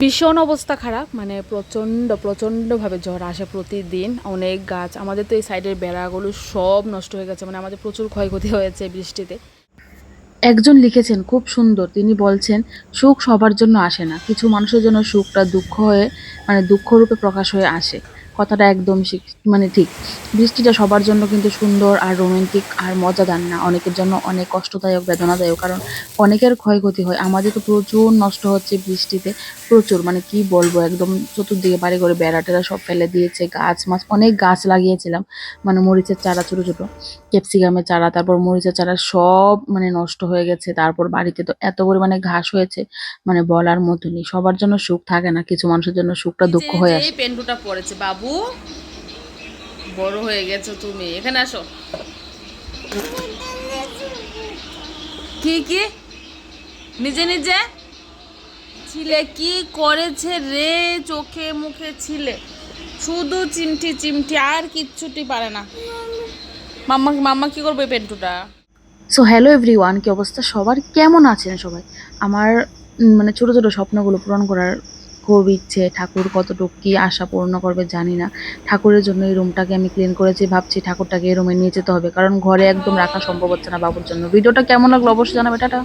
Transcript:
ভীষণ অবস্থা খারাপ, মানে প্রচণ্ডভাবে ঝড় আসে প্রতিদিন। অনেক গাছ, আমাদের তো এই সাইডের বেড়াগুলো সব নষ্ট হয়ে গেছে, মানে আমাদের প্রচুর ক্ষয়ক্ষতি হয়েছে বৃষ্টিতে। একজন লিখেছেন খুব সুন্দর, তিনি বলছেন সুখ সবার জন্য আসে না, কিছু মানুষের জন্য সুখটা দুঃখ হয়ে, মানে দুঃখ রূপে প্রকাশ হয়ে আসে। কথাটা একদম মানে ঠিক। বৃষ্টিটা সবার জন্য কিন্তু সুন্দর আর রোমান্টিক আর মজাদার না, অনেকের জন্য অনেক কষ্টদায়ক, বেদনাদায়ক। কারণ অনেকের ক্ষয়ক্ষতি হয়, আমাদের তো প্রচুর নষ্ট হচ্ছে বৃষ্টিতে। প্রচুর, মানে কি বলবো, একদম চতুর্দিকে বাড়ি ঘরে বেড়া টেরা সব ফেলে দিয়েছে। গাছ মাছ অনেক গাছ লাগিয়েছিলাম, মানে মরিচের চারা, ছোট ছোট ক্যাপসিকামের চারা, তারপর মরিচের চারা সব মানে নষ্ট হয়ে গেছে। তারপর বাড়িতে তো এত পরিমাণে ঘাস হয়েছে, মানে বলার মতনই। সবার জন্য সুখ থাকে না, কিছু মানুষের জন্য সুখটা দুঃখ হয়ে আসে। পেন্টুটা পড়েছে বাবু, বড় হয়ে গেছো তুমি, এখানে আসো। কি কি নিজে নিজে ছিলে, কি করেছে রে, চোখে মুখে ছিলে, শুধু চিমটি চিমটি, আর কিচ্ছুটি পারে না। মাম্মা মাম্মা কি করবে পেন্টুটা। সো হ্যালো এভরিওয়ান, কি অবস্থা সবার, কেমন আছেন সবাই? আমার মানে ছোট ছোট স্বপ্নগুলো পূরণ করার খুব ইচ্ছে। ঠাকুর কতটুকু কি আশা পূর্ণ করবে জানি না। ঠাকুরের জন্য এই রুমটাকে আমি ক্লিন করেছি, ভাবছি ঠাকুরটাকে এই রুমে নিয়ে যেতে হবে, কারণ ঘরে একদম রাখা সম্ভব হচ্ছে না বাবুর জন্য। ভিডিওটা কেমন লাগলো অবশ্যই জানাবে, টাটা।